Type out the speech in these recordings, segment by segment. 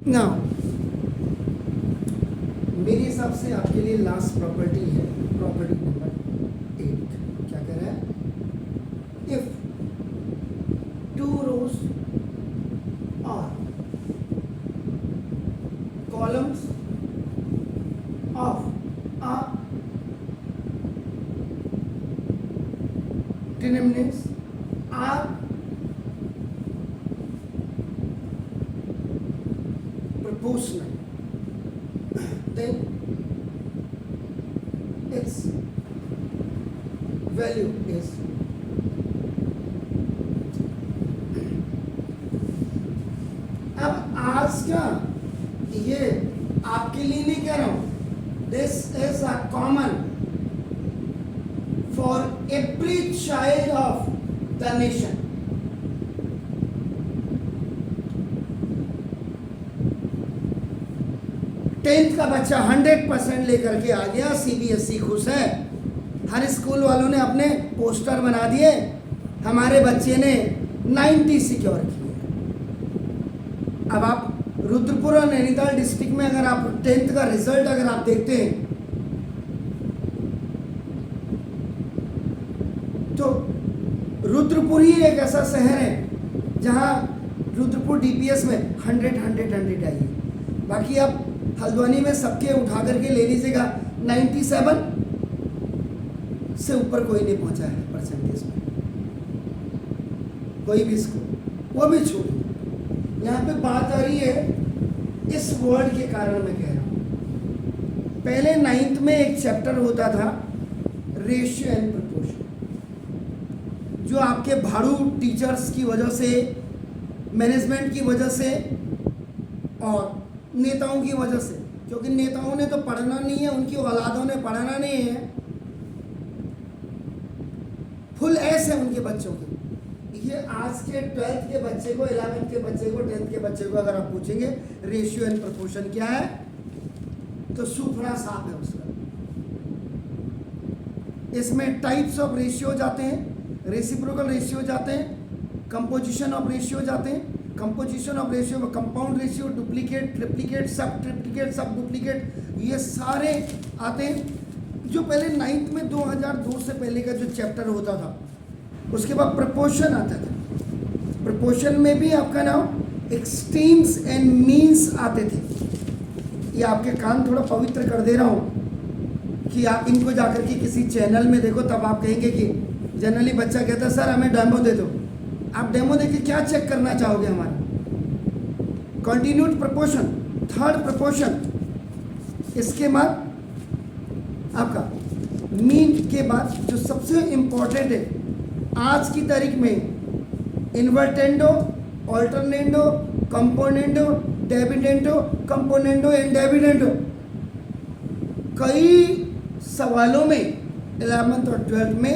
Now मेरे हिसाब से आपके लिए लास्ट प्रॉपर्टी है प्रॉपर्टी नंबर 8। क्या कह रहा है? If 2 rows or columns of a determinants are proportional, then its value is अब आज का ये आपके लिए नहीं कह रहा हूं, this is a common for every child of the nation. Tenth का बच्चा 100% लेकर के आ गया, सीबीएसई खुश है, हर स्कूल वालों ने अपने पोस्टर बना दिए, हमारे बच्चे ने 90 सिक्योर किए। अब आप रुद्रपुर और नैनीताल डिस्ट्रिक्ट में अगर आप 10th का रिजल्ट अगर आप देखते हैं तो रुद्रपुर ही एक ऐसा शहर है जहां रुद्रपुर डीपीएस में 100 आई है। बाकी आप हल्द्वानी में सबके उठा करके ले लीजिएगा, 97 से ऊपर कोई नहीं पहुंचा है परसेंटेज में, कोई भी स्कूल। वो भी छोड़िए, यहाँ पे बात आ रही है इस वर्ड के कारण मैं कह रहा हूँ। पहले 9th में एक चैप्टर होता था रेशियो एंड प्रोपोर्शन, जो आपके भाड़ू टीचर्स की वजह से, मैनेजमेंट की वजह से और नेताओं की वजह से, क्योंकि नेताओं ने तो पढ़ना नहीं है, उनकी औलादों ने पढ़ना नहीं है, फुल ऐस है उनके बच्चों की। ये आज के 12th के बच्चे को, 11th के बच्चे को, 10th के बच्चे को अगर आप पूछेंगे रेशियो एंड प्रोपोर्शन क्या है, तो सूखड़ा साफ है उसका। इसमें टाइप्स ऑफ रेशियो जाते हैं, रेसिप्रोकल रेशियो जाते हैं, कंपोजिशन ऑफ रेशियो जाते हैं। कंपोजिशन ऑफ रेशियो में कंपाउंड रेशियो, डुप्लीकेट, ट्रिप्लीकेट, सब ट्रिप्लीकेट, सब डुप्लीकेट, ये सारे आते हैं। जो पहले 9th में 2002 से पहले का जो चैप्टर होता था, उसके बाद प्रपोर्शन आता था। प्रपोर्शन में भी आपका नाम एक्सट्रीम्स एंड मीन्स आते थे। ये आपके कान थोड़ा पवित्र कर दे रहा हूँ कि आप इनको जाकर के किसी चैनल में देखो, तब आप कहेंगे कि जनरली बच्चा कहता है सर हमें डेमो दे दो। आप डेमो देके क्या चेक करना चाहोगे हमारा? कंटिन्यूड प्रपोर्शन, थर्ड प्रपोर्शन, इसके बाद आपका मीन के बाद जो सबसे इंपॉर्टेंट है आज की तारीख में, इन्वर्टेंडो, ऑल्टरनेंडो, कंपोनेंडो, डेविडेंडो, कंपोनेंडो एंड डेविडेंडो। कई सवालों में 11th और 12th में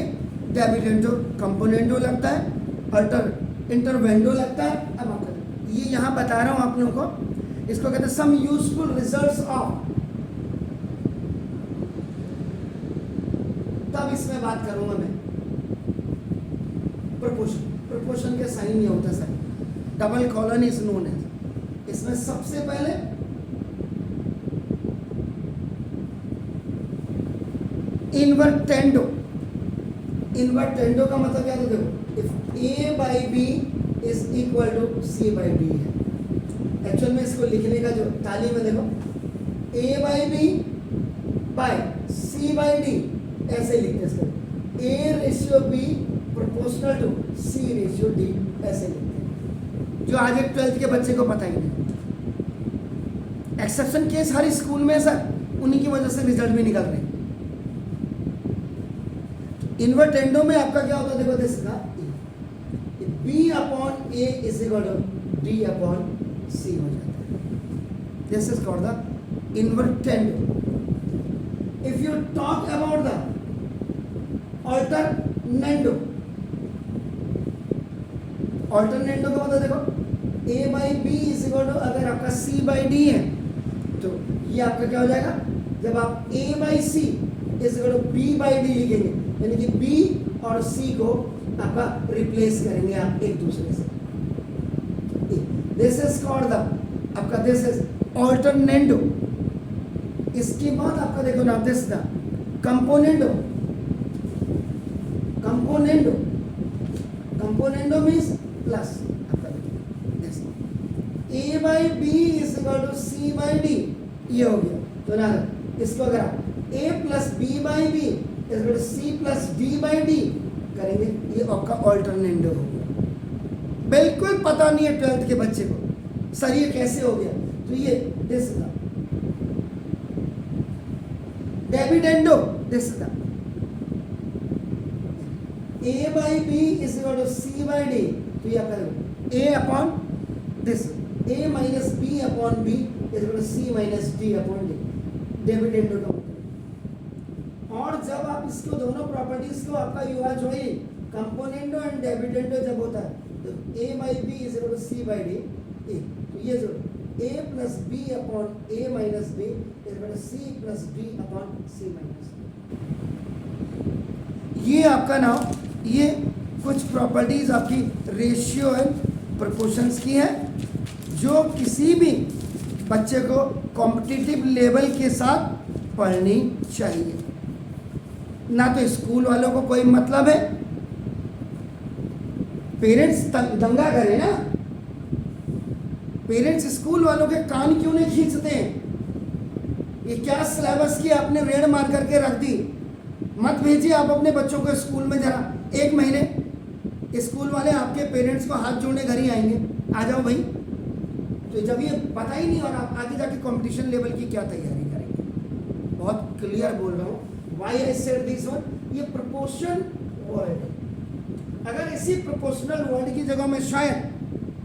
डेविडेंडो, कंपोनेंडो लगता है, इंटरवेंडो लगता है। अब आप ये यहाँ बता रहा हूँ आप लोगों को, इसको कहते हैं सम यूजफुल रिजल्ट्स ऑफ, तब इसमें बात करूंगा मैं प्रपोर्शन। प्रपोर्शन के साइन ये होता है sir, double colon is known as. इसमें सबसे पहले इन्वर्टेंडो। इन्वर्टेंडो का मतलब क्या? तो देखो, if A by B is equal to C by D है। एक्चुअल में इसको लिखने का जो ताली में देखो, A by B by C by D, ऐसे लिखते हैं इसको। A ratio B proportional to C ratio D, ऐसे लिखते हैं, जो आज एक 12th के बच्चे को पता ही नहीं। एक्सेप्शन केस हर स्कूल में सर, उन्हीं की वजह से रिजल्ट भी निकल रहे हैं। इन्वर्टेंडो में आपका क्या होता है? देखो दिस का B upon A is equal to D upon C हो जाता है। This is called the invertendo. If you talk about the alternendo, alternendo का मतलब देखो, A by B is equal to, अगर आपका सी बाई डी है तो ये आपका क्या हो जाएगा? जब आप A by C is equal to B by D लिखेंगे, यानी कि बी और सी को आपका रिप्लेस करेंगे आप एक दूसरे से। दिस इज कॉल्ड द आपका दिस इज ऑल्टरनेंडो। इसके बाद आपका देखो ना this the componendo. Componendo, componendo means plus आपका this A by B is equal to C by D, ये हो गया। तो ना इसको अगर आप A plus B by B is equal to C plus D by D करेंगे, ये आपका ऑल्टरनेंडो हो गया। बिल्कुल पता नहीं है 12th के बच्चे को सर ये कैसे हो गया, तो ये this is the dividendo, this is the A by B is equal to C by D, तो ये आपका A upon this A minus B upon B is equal to C minus D upon D, dividendo का। और जब आप इसको दोनों properties को आपका यूज होई कंपोनेंडो एंड डिविडेंडो जब होता है तो a by B is equal to C by D, ए तो ये जो a plus B upon a minus B is equal to C plus D upon C minus D. ये आपका नाम, ये कुछ प्रॉपर्टीज आपकी रेशियो एंड प्रोपोर्शंस की है जो किसी भी बच्चे को कॉम्पिटिटिव लेवल के साथ पढ़नी चाहिए। ना तो स्कूल वालों को कोई मतलब है, पेरेंट्स दंगा करें ना, पेरेंट्स स्कूल वालों के कान क्यों नहीं खींचते हैं? ये क्या सिलेबस की आपने रेड मार करके रख दी। मत भेजिए आप अपने बच्चों को स्कूल में, जरा 1 महीने स्कूल वाले आपके पेरेंट्स को हाथ जोड़ने घर ही आएंगे, आ जाओ भाई। तो जब ये पता ही नहीं और आप आगे जाके कंपटीशन लेवल की क्या तैयारी करेंगे। बहुत क्लियर बोल रहा हूँ, why I said this one, ये प्रोपोर्शन वर्ड। अगर इसी प्रोपोर्शनल वर्ड की जगह में शायद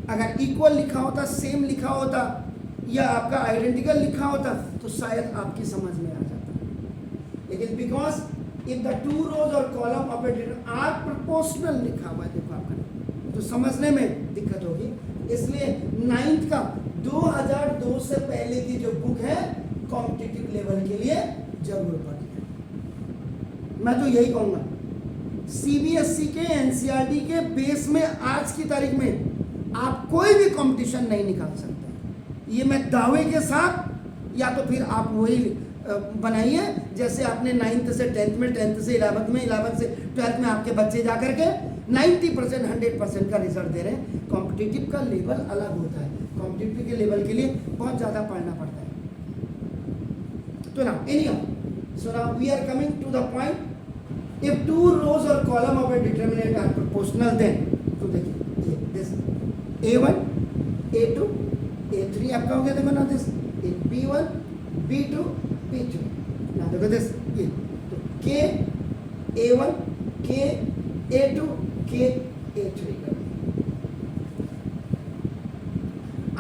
अगर इक्वल लिखा होता, सेम लिखा होता या आपका आइडेंटिकल लिखा होता तो शायद आपकी समझ में आ जाता। लेकिन बिकॉज इफ द 2 rows और column of a data are proportional लिखा हुआ है, देखो आपका, तो समझने में दिक्कत होगी। इसलिए 9th का 2002 से पहले की जो बुक है कॉम्पिटिटिव लेवल के लिए जरूर पढ़िए। मैं तो यही कहूँगा सीबीएसई के एनसीईआरटी के बेस में आज की तारीख में आप कोई भी कंपटीशन नहीं निकाल सकते। ये मैं दावे के साथ, या तो फिर आप वही बनाइए जैसे आपने 9th से 10th में, 10th से 11th में, 11th से 12th में आपके बच्चे जा करके 90%, 100% का रिजल्ट दे रहे हैं। कॉम्पिटिटिव का लेवल अलग होता है, कॉम्पिटिटिव के लेवल के लिए बहुत ज़्यादा पढ़ना पड़ता है। तो ना anyhow, so now we are coming to the point, if 2 rows or column of a determinant are proportional then, तो देखिए this a1 a2 a3 आपका हो गया, देखो ना दिस b1 b2 b3 ना, देखो दिस ये तो k a1 k a2 k a3 का।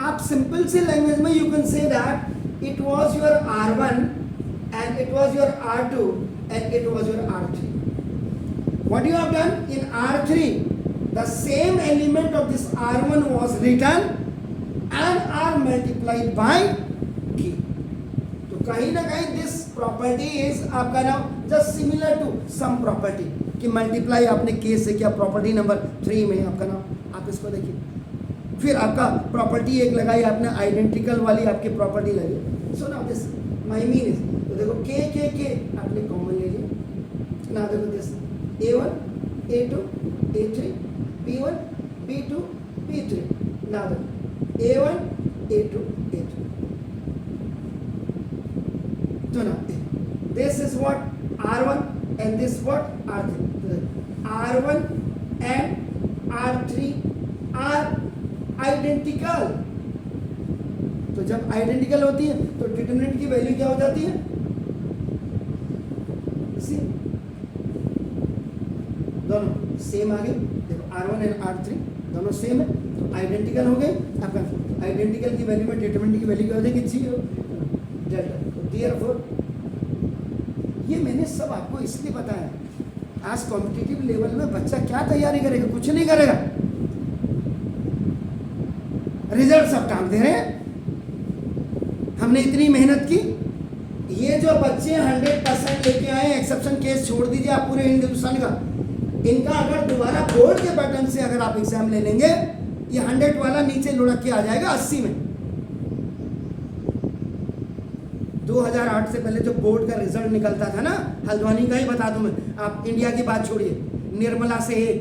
आप सिंपल से लैंग्वेज में you can say that it was your r1 and it was your r2 and it was your r3. What you have done in r3, the same element of this r1 was written and are multiplied by k. तो कहीं ना कहीं this property is आपका नाम just similar to some property कि multiply आपने k से किया, प्रॉपर्टी नंबर 3 में आपका नाम। आप इसको देखिए, फिर आपका प्रॉपर्टी एक लगाई आपने, आइडेंटिकल वाली आपकी प्रॉपर्टी लगी। So now this my mean is, तो देखो के आपने कॉमन ले लिया ना, देखो this a1 a2 a3 b1 b2 b3 ना, देखो a1 a2 a3 तो ना this is what r1 and this what r3, r1 and r3 are identical। तो जब आइडेंटिकल होती है तो डिटरमिनेंट की वैल्यू क्या हो जाती है, दोनों सेम आ गए। देखो r1 एंड r3 दोनों सेम है तो आइडेंटिकल हो गए। आपका आइडेंटिकल की वैल्यू में डिटरमिनेंट की वैल्यू क्या हो जाएगी, 0 डेल्टा। तो देयरफॉर ये मैंने सब आपको इसलिए बताया, आज कॉम्पिटिटिव लेवल में बच्चा क्या तैयारी करेगा, कुछ नहीं करेगा, रिजल्ट सब टांग दे रहे हैं। हमने इतनी मेहनत की, ये जो बच्चे 100% लेके आए, एक्सेप्शन केस छोड़ दीजिए आप पूरे हिंदुस्तान का, इनका अगर दोबारा बोर्ड के पैटर्न से अगर आप एग्जाम ले लेंगे, ये 100 वाला नीचे लुढ़क के आ जाएगा 80 में। 2008 से पहले जो बोर्ड का रिजल्ट निकलता था ना, हल्द्वानी का ही बता दूं मैं, आप इंडिया की बात छोड़िए, निर्मला से 1,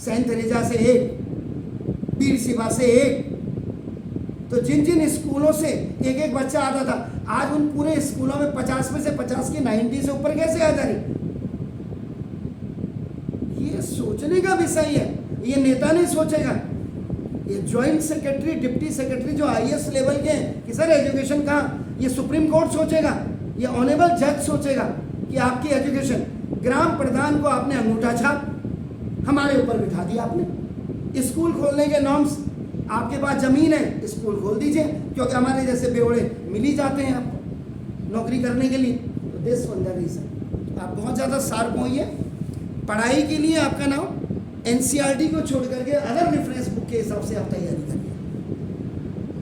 सेंट थेरेजा से 1, बीर सिवा से 1, तो जिन जिन स्कूलों से एक एक बच्चा आता था, आज उन पूरे स्कूलों में 50 में से 50 की 90 से ऊपर कैसे आ जा रही? ये सोचने का विषय है, ये नेता नहीं सोचेगा, ये ज्वाइंट सेक्रेटरी, डिप्टी सेक्रेटरी जो आईएएस लेवल के हैं कि सर एजुकेशन कहाँ, ये सुप्रीम कोर्ट सोचेगा, ये ऑनरेबल जज सोचेगा कि आपकी एजुकेशन। ग्राम प्रधान को आपने अंगूठा छाप हमारे ऊपर बिठा दिया आपने। स्कूल खोलने के नॉर्म्स, आपके पास जमीन है, स्कूल खोल दीजिए, क्योंकि हमारे जैसे बेवड़े मिल ही जाते हैं आपको नौकरी करने के लिए। तो दिस वन द रीजन, आप बहुत ज़्यादा शार्प होइए। पढ़ाई के लिए आपका नाम एनसीईआरटी को छोड़ करके अदर रेफरेंस बुक के हिसाब से आप तैयारी करें।